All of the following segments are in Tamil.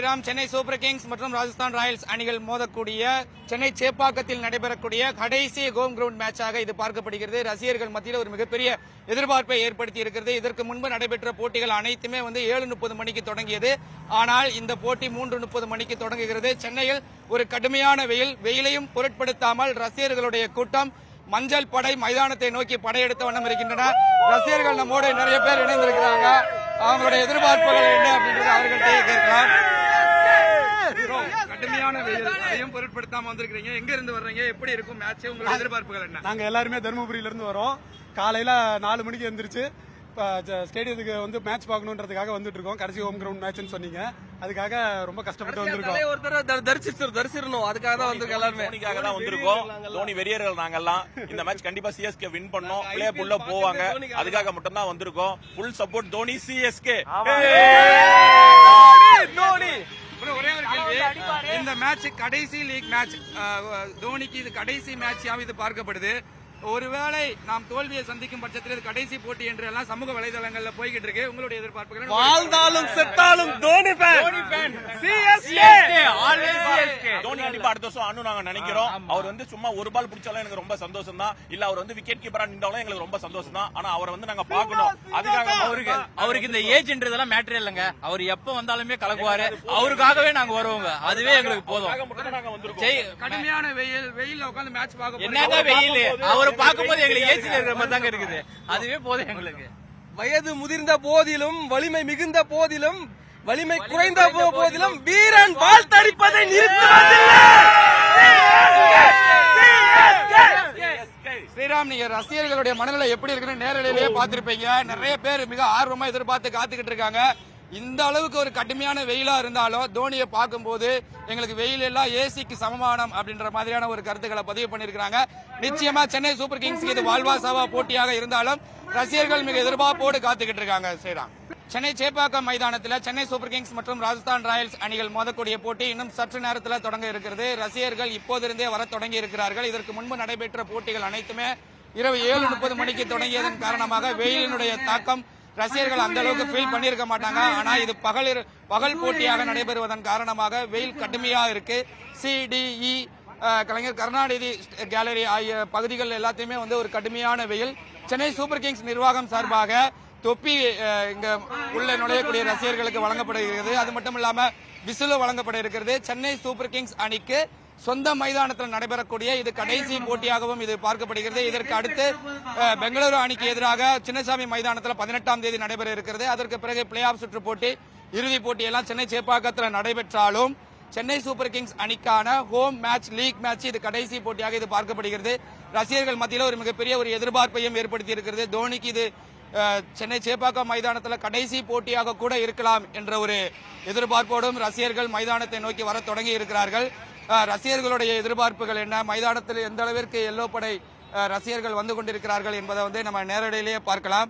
ஸ்ரீராம். சென்னை சூப்பர் கிங்ஸ் மற்றும் ராஜஸ்தான் ராயல்ஸ் அணிகள் மோதக்கூடிய சென்னை சேப்பாக்கத்தில் நடைபெறக்கூடிய கடைசி ஹோம் கிரவுண்ட் மேட்சாக இது பார்க்கப்படுகிறது. ரசிகர்கள் மத்தியில் ஒரு மிகப்பெரிய எதிர்பார்ப்பை ஏற்படுத்தி இருக்கிறது. இதற்கு முன்பு நடைபெற்ற போட்டிகள் அனைத்துமே 7:30 மணிக்கு தொடங்கியது. ஆனால் இந்த போட்டி 3:30 மணிக்கு தொடங்குகிறது. சென்னையில் ஒரு கடுமையான வெயிலையும் பொருட்படுத்தாமல் ரசிகர்களுடைய கூட்டம் மஞ்சள் படை மைதானத்தை நோக்கி படையெடுத்த வண்ணம் இருக்கின்றன. ரசிகர்கள் நம்மோடு நிறைய பேர் இணைந்திருக்கிறாங்க. அவங்களுடைய எதிர்பார்ப்புகள் என்ன அப்படின்றத அவர்கள்ட்ட கேட்கலாம். கடுமையான வெயில் அதையும் பொருட்படுத்தாம வந்திருக்கீங்க. எங்க இருந்து வர்றீங்க? எப்படி இருக்கும் மேட்ச்? உங்களுடைய எதிர்பார்ப்புகள் என்ன? நாங்க எல்லாருமே தருமபுரியில இருந்து வரோம். காலையில 4 மணிக்கு எந்திரிச்சு ஸ்டேடியத்துக்கு மேட்ச் பார்க்கணுன்றதுக்காக வந்துட்டு இருக்கோம். கடைசி ஹோம் கிரவுண்ட் மேட்ச்னு சொன்னீங்க, அதுக்காக ரொம்ப கஷ்டப்பட்டு வந்திருக்கோம். தரிசிச்சிருந்தோம், அதுக்காக தான் வந்திருக்கோம். எல்லாருமே தோனிக்காக தான் வந்திருக்கோம். தோனி வெறியர்கள் நாங்கெல்லாம். இந்த மேட்ச் கண்டிப்பா சிஎஸ்கே வின் பண்ணோம், பிளே புள்ள போவாங்க, அதுக்காக மட்டும் தான் வந்திருக்கோம். Full support Dhoni CSK. ஒரே ஒரு கேள்வி, இந்த மேட்ச் கடைசி லீக் மேட்ச், தோனிக்கு இது கடைசி மேட்சாக இது பார்க்கப்படுது. ஒருவேளை நாம் தோல்வியை சந்திக்கும் பட்சத்தில் இது கடைசி போட்டி என்று எல்லாம் சமூக வலைதளங்கள்ல போய்கிட்டு இருக்கு. உங்களுடைய எதிர்பார்ப்புகள்? வாழ்ந்தாலும் செத்தாலும் Dhoni fan. CSK always CSK. Dhoni கண்டிப்பா அடுத்த வருஷம் ஆனு நாங்க நினைக்கிறோம். அவர் சும்மா ஒரு பால் பிடிச்சாலும் எனக்கு ரொம்ப சந்தோஷம் தான். இல்ல அவர் விக்கெட் கீப்பரா நின்றாலும் எங்களுக்கு ரொம்ப சந்தோஷம் தான். ஆனா அவரை நாங்க பாக்கணும். அதுக்காக அவருக்கு இந்த ஏஜ்ன்றதெல்லாம் மேட்டர் இல்லங்க. அவர் எப்ப வந்தாலுமே கலக்குவாரு. அவருக்காகவே நாங்க வருவோங்க. அதுவே எங்களுக்கு போதும். கடுமையான வெயில்ல உட்கார்ந்து மேட்ச் பார்க்க என்னங்க வெயில், அவரை பார்க்கும்போது எங்களுக்கு ஏசில இருக்கிற மாதிரி தாங்க இருக்குது. அதுவே போதும் எங்களுக்கு. வயது முதிர்ந்த போதிலும், வலிமை மிகுந்த போதிலும், வலிமை குறைந்த போதிலும் வீரன் வால் தடிப்பதை நிறுத்துவதில்லை. ஸ்ரீராம், நீங்க ரசிகர்களுடைய மனநிலை எப்படி இருக்குன்னு நேரடியிலேயே பார்த்திருப்பீங்க. நிறைய பேர் மிக ஆர்வமா எதிர்பார்த்து காத்துக்கிட்டு இருக்காங்க. இந்த அளவுக்கு ஒரு கடுமையான வெயிலா இருந்தாலும் தோனியை பார்க்கும்போது எங்களுக்கு வெயில் எல்லாம் ஏசிக்கு சமமானம் அப்படின்ற மாதிரியான ஒரு கருத்துக்களை பதிவு பண்ணிருக்காங்க. நிச்சயமா சென்னை சூப்பர் கிங்ஸ்க்கு இது வாழ்வா சாவா போட்டியாக இருந்தாலும் ரசிகர்கள் மிக எதிர்பார்ப்போடு காத்துக்கிட்டு இருக்காங்க. ஸ்ரீராம், சென்னை சேப்பாக்கம் மைதானத்தில் சென்னை சூப்பர் கிங்ஸ் மற்றும் ராஜஸ்தான் ராயல்ஸ் அணிகள் மோதக்கூடிய போட்டி இன்னும் சற்று நேரத்தில் தொடங்க இருக்கிறது. ரசிகர்கள் இப்போதிருந்தே வர தொடங்கி இருக்கிறார்கள். இதற்கு முன்பு நடைபெற்ற போட்டிகள் அனைத்துமே இரவு 7:30 மணிக்கு தொடங்கியதன் காரணமாக வெயிலினுடைய தாக்கம் ரசிகர்கள் அந்த அளவுக்கு ஃபீல் பண்ணிருக்க மாட்டாங்க. ஆனா இது பகல் போட்டியாக நடைபெறுவதன் காரணமாக வெயில் கடுமையா இருக்கு. சிடிஇ கலைஞர் கருணாநிதி கேலரி ஆகிய பகுதிகள் எல்லாத்தையுமே ஒரு கடுமையான வெயில். சென்னை சூப்பர் கிங்ஸ் நிர்வாகம் சார்பாக தொப்பி இங்க உள்ள நுழையக்கூடிய ரசிகர்களுக்கு வழங்கப்படுகிறது. அது மட்டும் இல்லாம விசிலு வழங்கப்பட இருக்கிறது. சென்னை சூப்பர் கிங்ஸ் அணிக்கு சொந்த மைதானத்தில் நடைபெறக்கூடிய இது கடைசி போட்டியாகவும் இது பார்க்கப்படுகிறது. இதற்கு அடுத்து பெங்களூரு அணிக்கு எதிராக சின்னசாமி மைதானத்தில் 18ஆம் தேதி நடைபெற இருக்கிறது. அதற்கு பிறகு பிளே ஆஃப் சுற்று போட்டி, இறுதி போட்டி எல்லாம் சென்னை சேப்பாக்கத்தில் நடைபெற்றாலும் சென்னை சூப்பர் கிங்ஸ் அணிக்கான ஹோம் மேட்ச், லீக் மேட்ச் இது கடைசி போட்டியாக இது பார்க்கப்படுகிறது. ரசிகர்கள் மத்தியில் ஒரு மிகப்பெரிய ஒரு எதிர்பார்ப்பையும் ஏற்படுத்தி இருக்கிறது. தோனிக்கு இது சென்னை சேப்பாக்கம் மைதானத்தில் கடைசி போட்டியாக கூட இருக்கலாம் என்ற ஒரு எதிர்பார்ப்போடும் ரசிகர்கள் மைதானத்தை நோக்கி வர தொடங்கி இருக்கிறார்கள். ரசிகர்களுடைய எதிர்பார்ப்புகள் என்ன, மைதானத்தில் எந்த அளவிற்கு எல்லோ படை ரசிகர்கள் வந்து கொண்டிருக்கிறார்கள் என்பதை நம்ம நேரடியிலேயே பார்க்கலாம்.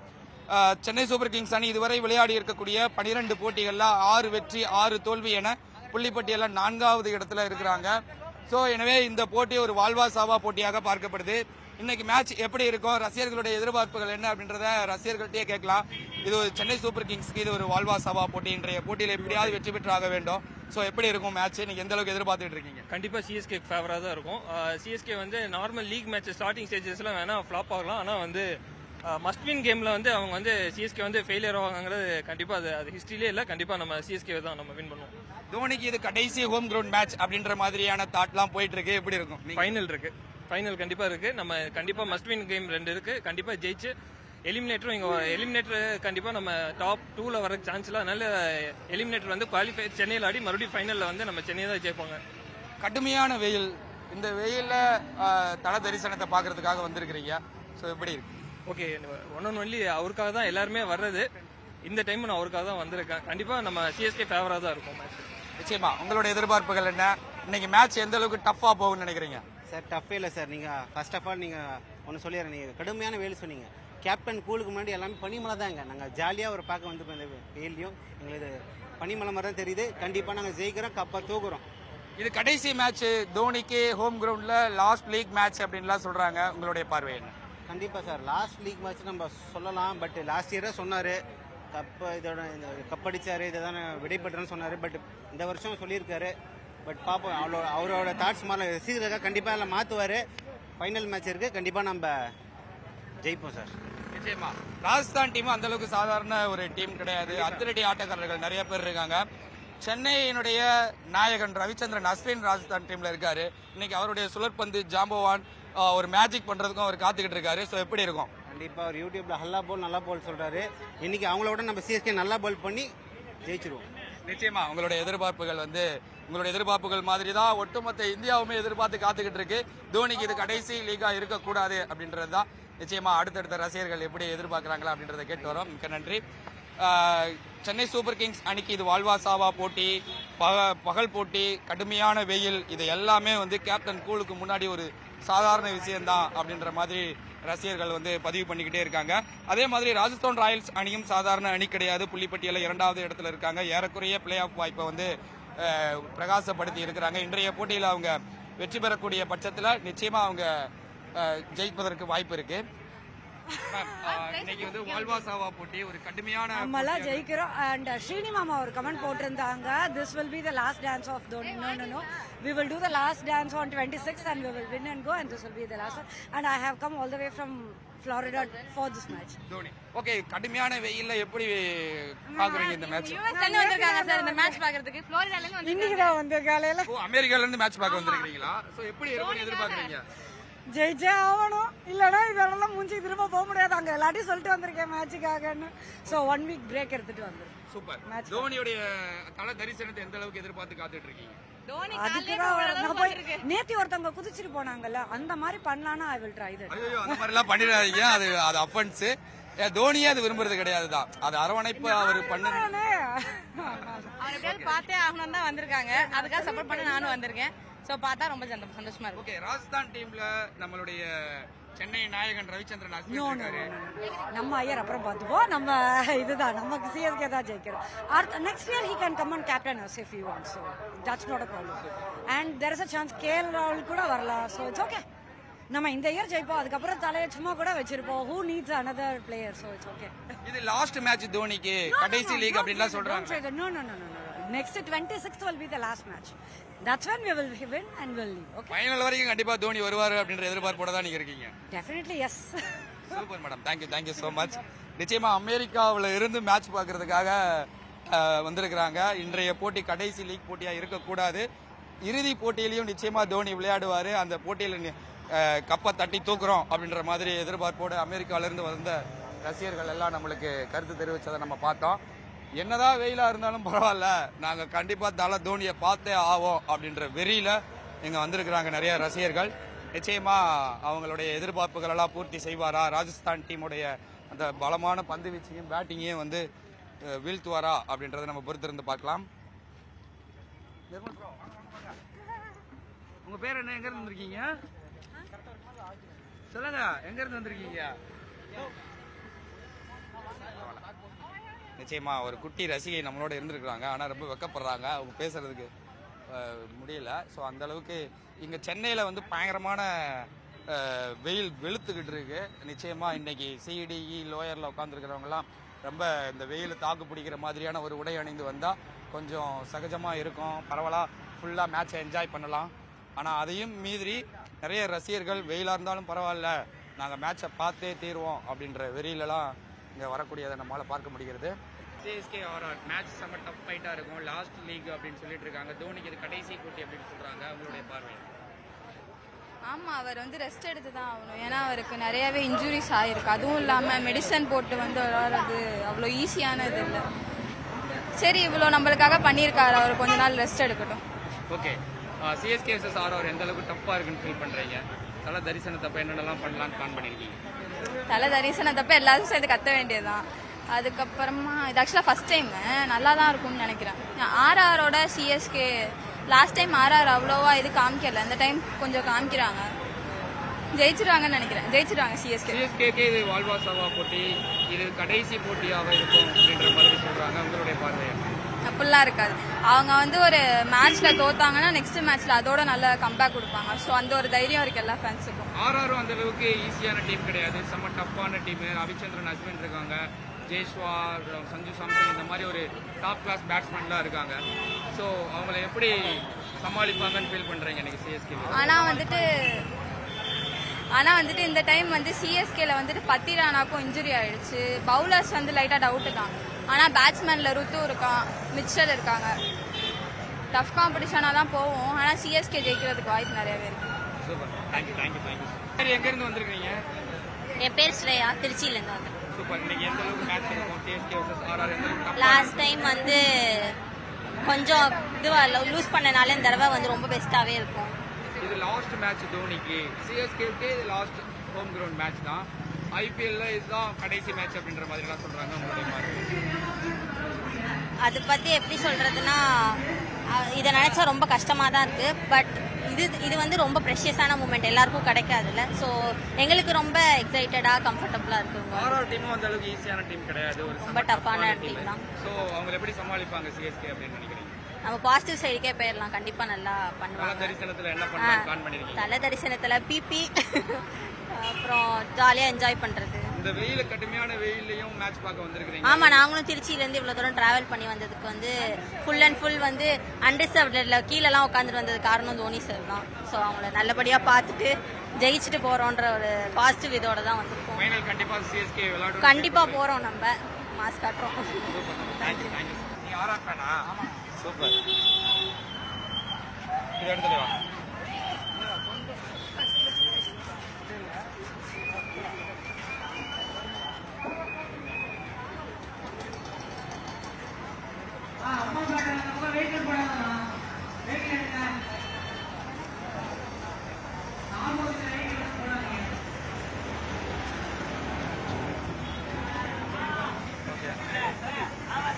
சென்னை சூப்பர் கிங்ஸ் அணி இதுவரை விளையாடி இருக்கக்கூடிய 12 போட்டிகள்ல 6 வெற்றி 6 தோல்வி என புள்ளிப்பட்டியல 4வது இடத்துல இருக்கிறாங்க. சோ எனவே இந்த போட்டி ஒரு வாழ்வா சாவா போட்டியாக பார்க்கப்படுது. இன்னைக்கு மேட்ச் எப்படி இருக்கும், ரசிகர்களுடைய எதிர்பார்ப்புகள் என்ன அப்படின்றத ரசிகர்கள்ட்டே கேட்கலாம். இது சென்னை சூப்பர் கிங்ஸ்க்கு இது ஒரு வாழ்வா சாவா போட்டி. இன்றைய போட்டியில் எப்படியாவது வெற்றி பெற்றாக வேண்டும். ஸோ எப்படி இருக்கும் மேட்ச், நீங்க எந்த அளவுக்கு எதிர்பார்த்துட்டு இருக்கீங்க? கண்டிப்பா சிஎஸ்கே ஃபேவரா தான் இருக்கும். CSK normal league match starting ஸ்டேஜஸ்ல வேணா ஃபிளாப் ஆகலாம். ஆனா மஸ்ட் வின் கேம்ல அவங்க சிஎஸ்கே ஃபெயிலியர் ஆவாங்கிறது கண்டிப்பா அது ஹிஸ்டரியிலே இல்ல. கண்டிப்பா நம்ம சிஎஸ்கே தான் நம்ம வின் பண்ணுவோம். தோனிக்கு இது கடைசி ஹோம் கிரவுண்ட் மேட்ச் அப்படின்ற மாதிரியான தாட்லாம் போயிட்டு இருக்கு. எப்படி இருக்கும்? ஃபைனல் கண்டிப்பா இருக்கு. நம்ம கண்டிப்பா மஸ்ட் வின் கேம் 2 இருக்கு. கண்டிப்பா ஜெயிச்சு எலிமினேட்டர் கண்டிப்பா நம்ம டாப் 2ல வர சான்ஸ் இல்ல. அதனால எலிமினேட்டர் குவாலிஃபை சென்னையில் ஆடி மறுபடியும் ஃபைனல்ல நம்ம சென்னை தான் ஜெயிப்பாங்க. கடுமையான வெயில், இந்த வெயில்ல தல தரிசனத்தை பாக்குறதுக்காக வந்திருக்கிறீங்க. ஸோ எப்படி இருக்கு? ஓகே, ஒன்லி அவருக்காக தான் எல்லாருமே வர்றது. இந்த டைம் நான் அவருக்காக தான் வந்திருக்கேன். கண்டிப்பா நம்ம சிஎஸ்கே ஃபேவரா தான் இருக்கும் மேட்ச். நிச்சயமா. உங்களோட எதிர்பார்ப்புகள் என்ன? இன்னைக்கு மேட்ச் எந்த அளவுக்கு டஃபா போகும்னு நினைக்கிறீங்க? சார் டஃபே இல்லை சார். நீங்கள் ஃபர்ஸ்ட் ஆஃப் ஆல் நீங்கள் ஒன்று சொல்லிடுறேன். நீங்கள் கடுமையான வெயில் சொன்னீங்க. கேப்டன் கூலுக்கு முன்னாடி எல்லாமே பனிமலை தாங்க. நாங்கள் ஜாலியாக ஒரு பார்க்க வந்துருக்கோம். இந்த வெயிலையும் எங்களுக்கு பனிமலை மாதிரி தான் தெரியுது. கண்டிப்பாக நாங்கள் ஜெயிக்கிறோம், கப்பா தூக்குறோம். இது கடைசி மேட்ச் தோனிக்கு ஹோம் கிரவுண்ட்ல லாஸ்ட் லீக் மேட்ச் அப்படின்லாம் சொல்றாங்க. உங்களுடைய பார்வை என்ன? கண்டிப்பாக சார், லாஸ்ட் லீக் மேட்ச் நம்ம சொல்லலாம். பட் லாஸ்ட் இயரே சொன்னார் இதோட இந்த கப் அடிச்சாரு இதுதான் விடைபெற்றேன்னு சொன்னாரு. பட் இந்த வருஷம் சொல்லியிருக்காரு. பட் பார்ப்போம், அவரோட தாட்ஸ் மாதிரி ரசிகர்களுக்காக கண்டிப்பாக எல்லாம் மாற்றுவார். ஃபைனல் மேட்ச் இருக்கு, கண்டிப்பாக நம்ம ஜெயிப்போம் சார். நிச்சயமா ராஜஸ்தான் டீம் அந்த அளவுக்கு சாதாரண ஒரு டீம் கிடையாது. அதிரடி ஆட்டக்காரர்கள் நிறைய பேர் இருக்காங்க. சென்னையினுடைய நாயகன் ரவிச்சந்திரன் அஸ்வின் ராஜஸ்தான் டீம்ல இருக்காரு. இன்னைக்கு அவருடைய சுழற்பந்து ஜாம்பவான் ஒரு மேஜிக் பண்றதுக்கும் அவர் காத்துக்கிட்டு இருக்காரு. ஸோ எப்படி இருக்கும்? கண்டிப்பாக அவர் யூடியூப்ல ஹல்லா போல் நல்லா போல் சொல்றாரு. இன்னைக்கு அவங்களோட நம்ம சிஎஸ்கே நல்லா போல் பண்ணி ஜெயிச்சிருவோம். நிச்சயமா உங்களுடைய எதிர்பார்ப்புகள் உங்களுடைய எதிர்பார்ப்புகள் மாதிரி தான் ஒட்டுமொத்த இந்தியாவுமே எதிர்பார்த்து காத்துக்கிட்டு இருக்கு. தோனிக்கு இது கடைசி லீகா இருக்கக்கூடாது அப்படின்றது தான் நிச்சயமா அடுத்தடுத்த ரசிகர்கள் எப்படி எதிர்பார்க்கறாங்களா அப்படின்றத கேட்டு வரோம். மிக்க நன்றி. சென்னை சூப்பர் கிங்ஸ் அணிக்கு இது வாழ்வாசாவா போட்டி, பகல் போட்டி, கடுமையான வெயில், இது எல்லாமே கேப்டன் கூலுக்கு முன்னாடி ஒரு சாதாரண விஷயம்தான் அப்படின்ற மாதிரி ரசிகர்கள் பதிவு பண்ணிக்கிட்டே இருக்காங்க. அதே மாதிரி ராஜஸ்தான் ராயல்ஸ் அணியும் சாதாரண அணி கிடையாது. புள்ளிப்பட்டியல 2வது இடத்துல இருக்காங்க. ஏறக்குறைய பிளே ஆஃப் வாய்ப்பை பிரகாசப்படுத்தி இருக்கிறாங்க. இன்றைய போட்டியில் அவங்க வெற்றி பெறக்கூடிய பட்சத்தில் நிச்சயமா அவங்க ஜெயிப்பதற்கு வாய்ப்பு இருக்கு. இன்னைக்கு வால்வாசாவா போட்டி ஒரு கடுமையான நம்மளாம் ஜெயிக்கிறோம். அண்ட் ஸ்ரீனி மாமா ஒரு கமெண்ட் போட்டிருந்தாங்க, this will be the last dance of Dhoni. No, we will do the last dance on 26th and we will win and go, and this will be the last one. And I have come all the way from Florida for this match. Dhoni okay, கடுமையான வெயில்ல எப்படி பாக்குறீங்க இந்த மேட்ச்? யூஎஸ்ல வந்திருக்காங்க சார் இந்த மேட்ச் பாக்குறதுக்கு. ஃப்ளோரிடால இருந்து இன்னைக்கு தான் வந்து காலையில அமெரிக்கால இருந்து மேட்ச் பார்க்க வந்திருக்கீங்களா? சோ எப்படி எதிர்பார்க்கறீங்க? ஜெயிச்சே ஆகணும், இல்லைன்னா இதெல்லாம் மூஞ்சி திரும்ப போக முடியாது. அங்க எல்லாத்தையும் சொல்லிட்டு வந்திருக்கேன் மேட்சுக்காகன்னு. ஸோ 1 week பிரேக் எடுத்துட்டு வந்துடும். சூப்பர். தோனியோடைய தல தரிசனத்தை எந்த அளவுக்கு எதிர்பார்த்து காத்துட்டு இருக்கீங்க? அதுக்குதான் நான் போய் நேத்தி ஒருத்தவங்க குதிச்சிட்டு போனாங்கல்ல, அந்த மாதிரி பண்ணலாம்னா ஐ வில் ட்ரை தட். ஐயோ அந்த மாதிரி எல்லாம் பண்ணிடாதீங்க, அது அஃபென்ஸ். தோனியே அது விரும்புறது கிடையாது தான், அது அரவணைப்பு அவர் பண்ணுங்க. அவங்க பேர் பார்த்தே ஆகணும் தான் வந்திருக்காங்க, அதுக்காக சப்போர்ட் பண்ண நானும் வந்திருக்கேன். சோ பார்த்தா ரொம்ப சந்தோஷமா இருக்கு. ஓகே, ராஜஸ்தான் டீம்ல நம்மளுடைய சென்னை நாயகன் ரவிச்சந்திரன் அஸ்வின் இருக்காரு. நம்ம ஐயர் அப்புறம் பார்த்துப்போம். நம்ம இதுதான் நமக்கு சிஎஸ்கே தான் ஜெயிக்கிறோம். Next year he can come and captain us if he wants, so that's not a problem. And there is a chance KL Rahul கூட வரலாம். So it's okay. நம்ம இந்த இயர் ஜெயிப்போம், அதுக்கப்புறம் தலையை சும்மா கூட வச்சிருப்போம். Who needs another player? So it's okay. இது லாஸ்ட் மேட்ச் தோனிக்கு, கடைசி லீக் அப்படிலாம் சொல்றாங்க. No. Next 26th will be the last match. That's when we will win and we'll leave. Okay. Final வரைக்கும் கண்டிப்பா தோனி வருவாரு அப்படின்ற எதிர்பார்ப்போட தான் நீங்க இருக்கீங்க. Definitely yes. Super madam, thank you so much. நிச்சயமா அமெரிக்காவில் இருந்து மேட்ச் பார்க்கறதுக்காக வந்திருக்கிறாங்க. இன்றைய போட்டி கடைசி லீக் போட்டியா இருக்கக்கூடாது. இறுதி போட்டியிலையும் நிச்சயமா தோனி விளையாடுவாரு. அந்த போட்டியில் கப்பை தட்டி தூக்குறோம் அப்படின்ற மாதிரி எதிர்பார்ப்போடு அமெரிக்காவில இருந்து வந்த ரசிகர்கள் எல்லாம் நம்மளுக்கு கருத்து தெரிவிச்சதை நம்ம பார்த்தோம். என்னதான் வெயிலா இருந்தாலும் பரவாயில்ல, நாங்க கண்டிப்பா தல தோனியை பார்த்தே ஆவோம் அப்படின்ற வெறியில இங்க வந்திருக்கிறாங்க நிறைய ரசிகர்கள். நிச்சயமா அவங்களுடைய எதிர்பார்ப்புகள் எல்லாம் பூர்த்தி செய்வாரா, ராஜஸ்தான் டீமுடைய அந்த பலமான பந்து வீச்சையும் பேட்டிங்கையும் வீழ்த்துவாரா அப்படின்றத நம்ம பொறுத்திருந்து பார்க்கலாம். உங்க பேர் என்ன, எங்க இருந்து வந்திருக்கீங்க சொல்லுங்க, எங்க இருந்து வந்திருக்கீங்க? நிச்சயமா ஒரு குட்டி ரசிகை நம்மளோட இருந்திருக்கிறாங்க, ஆனால் ரொம்ப வெக்கப்படுறாங்க, அவங்க பேசுறதுக்கு முடியல. ஸோ அந்த அளவுக்கு இங்கே சென்னையில் பயங்கரமான வெயில் வெளுத்துக்கிட்டு இருக்கு. நிச்சயமா இன்னைக்கு சிஇடிஇ லோயரில் உட்காந்துருக்கிறவங்கலாம் ரொம்ப இந்த வெயில் தாக்கு பிடிக்கிற மாதிரியான ஒரு உடை அணிந்து வந்தால் கொஞ்சம் சகஜமாக இருக்கும், பரவாயில்ல, ஃபுல்லாக மேட்சை என்ஜாய் பண்ணலாம். ஆனால் அதையும் மீறி நிறைய ரசிகர்கள் வெயிலாக இருந்தாலும் பரவாயில்ல, நாங்கள் மேட்சை பார்த்தே தீர்வோம் அப்படின்ற வெறியிலலாம் இங்கே வரக்கூடியதை நம்மளால் பார்க்க முடிகிறது. சிஎஸ்கே ஆர்ஆர் மேட்ச் செம்ம டஃப் ஃபைட்டாக இருக்கும், லாஸ்ட் லீக் அப்படின்னு சொல்லிட்டு இருக்காங்க. தோனிக்கு இது கடைசி போட்டி அப்படின்னு சொல்கிறாங்க, உங்களுடைய பார்வை? ஆமா, அவர் ரெஸ்ட் எடுத்து தான் ஆகணும். ஏன்னா அவருக்கு நிறையவே இன்ஜுரிஸ் ஆயிருக்கு. அதுவும் இல்லாம மெடிசன் போட்டு விளையாடுறது அவ்வளோ ஈஸியானது இல்லை. சரி, இவ்வளோ நம்மளுக்காக பண்ணியிருக்காரு, அவர் கொஞ்ச நாள் ரெஸ்ட் எடுக்கட்டும். ஓகே, சிஎஸ்கே vs ஆர்ஆர் எந்த அளவுக்கு டஃப்பாக இருக்குன்னு ஃபீல் பண்ணுறீங்க? தல தரிசனத்தப்ப என்னென்னலாம் பண்ணலான்னு பிளான் பண்ணியிருக்கீங்க? தலை தரிசனத்தப்ப எல்லாரும் சேர்ந்து கத்த வேண்டியதுதான். அதுக்கப்புறமா இது ஆக்சுவலாக ஃபர்ஸ்ட் டைம் நல்லா தான் இருக்கும்னு நினைக்கிறேன். ஆர்ஆரோட சிஎஸ்கே லாஸ்ட் டைம் ஆர்ஆர் அவ்வளோவா இது காமிக்கல, இந்த டைம் கொஞ்சம் காமிக்கிறாங்க. ஜெயிச்சிருவாங்கன்னு நினைக்கிறேன், ஜெயிச்சிருவாங்க சிஎஸ்கேக்கு. இது வாழ்வாசாவா போட்டி, இது கடைசி போட்டியாக இருக்கும் அப்படின்ற மாதிரி சொல்றாங்க, உங்களுடைய பார்வை? அப்படிலாம் இருக்காது. அவங்க ஒரு மேட்ச்ல தோத்தாங்கன்னா நெக்ஸ்ட் மேட்ச்ல அதோட நல்ல கம்பேக் கொடுப்பாங்க. ஸோ அந்த ஒரு தைரியம் இருக்கு எல்லா ஃபேன்ஸுக்கும். ஆர்ஆரும் அந்த அளவுக்கு ஈஸியான டீம் கிடையாது, செம்ம டஃப்பான டீம். ரவிச்சந்திரன் அஸ்வின் இருக்காங்க, ஜெய்ஸ்வா, சஞ்சு சாம்சன் இந்த மாதிரி ஒரு டாப் கிளாஸ் பேட்ஸ்மேன்லாம் இருக்காங்க. ஸோ அவங்கள எப்படி சமாளிப்பாங்கன்னு ஃபீல் பண்றீங்க இன்னைக்கு சிஎஸ்கே? ஆனா வந்துட்டு இந்த டைம் வந்து சிஎஸ்கேல வந்துட்டு பத்திரானாக்கும் இன்ஜுரி ஆயிடுச்சு. பவுலர்ஸ் வந்து லைட்டா டவுட் தான். ஆனா பேட்ஸ்மேன்ல ருத்து இருக்கான், மிச்சல் இருக்காங்க. டஃப் காம்படிஷனா தான் போவோம். ஆனா சிஎஸ்கே ஜெயிக்கிறதுக்கு வாய்ப்பு நிறையவே இருக்கு. Super, thank you. எங்க இருந்து வந்திருக்கீங்க? என் பேர் ஸ்ரேயா, திருச்சியிலேருந்து வந்தேன். சூப்பர். இன்னைக்கு எந்த அளவுக்கு மேட்ச் இருக்கும்? சிஎஸ்கே vs ஆர்ஆர் எந்த அளவுக்கு? லாஸ்ட் டைம் வந்து கொஞ்சம் லூஸ் பண்ணனால இந்த தடவை வந்து ரொம்ப பெஸ்ட்டாகவே இருக்கும். இது லாஸ்ட் மேட்ச் தோனிக்கு. சிஎஸ்கேக்கு லாஸ்ட் ஹோம் கிரவுண்ட் மேட்ச் தான். ஐபிஎல்ல இதுதான் கடைசி மேட்ச் அப்படின்ற மாதிரி எல்லாம் சொல்றாங்க. உங்களுடைய மாதிரி அதை பற்றி எப்படி சொல்கிறதுனா, இதை நினச்சா ரொம்ப கஷ்டமாக தான் இருக்குது. பட் இது வந்து ரொம்ப ப்ரெஷியஸான மூமெண்ட், எல்லாருக்கும் கிடைக்காதுல்ல. ஸோ எங்களுக்கு ரொம்ப எக்ஸைட்டடாக கம்ஃபர்டபுளாக இருக்குங்க. ஆர்ஆர் டீமும் அந்த அளவுக்கு ஈஸியான டீம் கிடையாது, ஒரு ரொம்ப டஃப்பான டீம் தான். ஸோ அவங்க எப்படி சமாளிப்பாங்க சிஎஸ்கே அப்படின்னு நினைக்கிறீங்க? நம்ம பாசிட்டிவ் சைடுக்கே போயிடலாம், கண்டிப்பாக நல்லா தல பண்ணுவாங்க. தரிசனத்தில் என்ன பண்ணலாம் பிளான் பண்ணிருக்கீங்க? தலை தரிசனத்தில் பிபி அப்புறம் ஜாலியாக என்ஜாய் பண்ணுறது. இந்த வெயில கடுமையான வெயிலையும் மேட்ச் பார்க்க வந்திருக்கீங்க. ஆமா, நாங்களும் திருச்சியிலேருந்து இவ்வளோ தூரம் டிராவல் பண்ணி வந்ததுக்கு வந்து ஃபுல் அண்ட் ஃபுல் வந்து அன்ரிசர்வ்டில் கீழெல்லாம் உட்காந்துட்டு வந்தது காரணம் தோனி சார் தான். ஸோ அவங்கள நல்லபடியாக பார்த்துட்டு ஜெயிச்சுட்டு போகிறோன்ற ஒரு பாசிட்டிவ் இதோட தான் வந்திருக்கோம். ஃபைனல் கண்டிப்பா சிஎஸ்கே விளையாடும். கண்டிப்பாக போகிறோம், நம்ம மாஸ் காட்டுறோம். தேங்க்யூ. நீங்க ஆர்ஆர் ஃபேனா? சூப்பர். இது எடுத்துட்டு வா.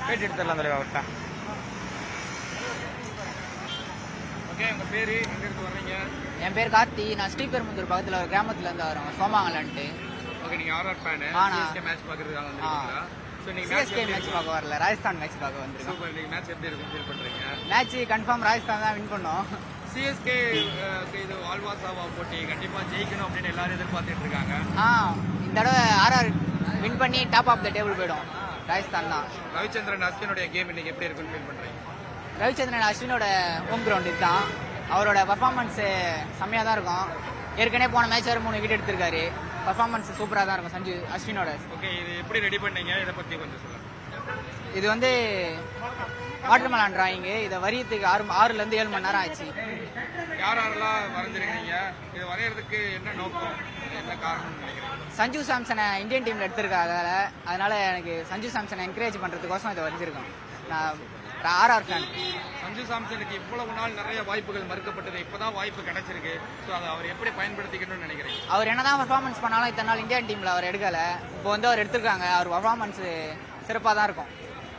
பேட்டி எடுத்துடலாம் தலைவா விட்டா. ஓகே, உங்க பேரு, எங்க இருந்து வர்றீங்க? என் பேர் கார்த்தி. நான் ஸ்ரீபெரும்புதூர் பக்கத்தில் ஒரு கிராமத்துல இருந்து வரோம், சோமாங்கலன்ட்டு. ஓகே, நீங்க ஆர்ஆர் ஃபேன். சிஎஸ்கே மேட்ச் பார்க்கறதுக்காக வந்திருக்கீங்களா? சோ நீங்க சிஎஸ்கே மேட்ச் பார்க்க வரல, ராஜஸ்தான் மேட்ச் பார்க்க வந்திருக்கோம். சூப்பர். நீங்க மேட்ச் எப்படி இருக்குன்னு ஃபீல் பண்றீங்க? மேட்ச் கன்ஃபார்ம் ராஜஸ்தான் தான் வின் பண்ணோம். சிஎஸ்கே இது ஆல்வாசாவா போட்டி கண்டிப்பா ஜெயிக்கணும் அப்படின்னு எல்லாரும் எதிர்பார்த்துட்டு இருக்காங்க. இந்த தடவை ஆர்ஆர் வின் பண்ணி டாப் ஆஃப் த டேபிள் போயிடும். ராஜஸ்தான் தான். ரவிச்சந்திரன் அஸ்வினுடைய கேம் இன்னைக்கு எப்படி இருக்குன்னு ஃபீல் பண்றீங்க? ரவிச்சந்திரன் அஸ்வினோட ஹோம் கிரவுண்ட் இதுதான். அவரோட பர்ஃபார்மன்ஸ் செம்மையாக தான் இருக்கும். ஏற்கனவே போன மேட்ச் வரை 3 விக்கெட் எடுத்திருக்காரு. பர்ஃபார்மன்ஸ் சூப்பராக தான் இருக்கும் சஞ்சு அஸ்வினோட. ஓகே, இது எப்படி ரெடி பண்ணீங்க? இதை பத்தி கொஞ்சம் சொல்லுங்க. இது வந்து வாட்டர்மெலான் டிராயிங்கு. இதை வரையறதுக்கு 6லேருந்து 7 மணி நேரம் ஆச்சு. யாரெல்லாம் வரைஞ்சிருக்கீங்க? இது வரையறதுக்கு என்ன நோக்கம், என்ன காரணம்னு நினைக்கிறீங்க? சஞ்சு சாம்சனை இந்தியன் டீமில் எடுத்திருக்காங்க. அதனால எனக்கு சஞ்சு சாம்சனை என்கரேஜ் பண்ணுறதுக்கோசம் இதை வரைஞ்சிருக்கேன். நான் ஆர்ஆர் ஃபேன். சஞ்சு சாம்சனுக்கு இவ்வளவு நாள் நிறைய வாய்ப்புகள் மறுக்கப்பட்டது, இப்பதான் வாய்ப்பு கிடைச்சிருக்கு. ஸோ அதை அவர் எப்படி பயன்படுத்திக்கணும்னு நினைக்கிறீங்க? அவர் என்னதான் பர்ஃபார்மன்ஸ் பண்ணாலும் இத்தனை நாள் இந்தியன் டீமில் அவர் எடுக்கலை. இப்போ வந்து அவர் எடுத்திருக்காங்க. அவர் பர்ஃபார்மன்ஸ் சிறப்பாக தான் இருக்கும்.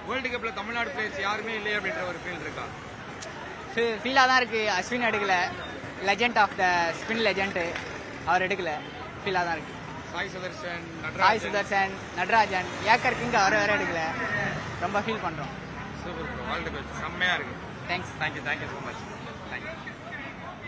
வேர்ல்டு கப்ல தமிழ்நாடு பிளேயர்ஸ் யாருமே இல்லையே அப்படின்ற ஒரு ஃபீல் இருக்கா? ஃபீலாக தான் இருக்குது. அஸ்வின் எடுக்கல, legend of the spin legend, அவர் எடுக்கல. ஃபீலாக தான் இருக்குது. சாய் சுதர்சன், நடராஜன், ஏக்கர் கிங் அவர் வேற எடுக்கல. ரொம்ப ஃபீல் பண்ணுறோம். Super bro, all the best. செம்மையா இருக்கு. Thanks. Thank you so much. Thank you.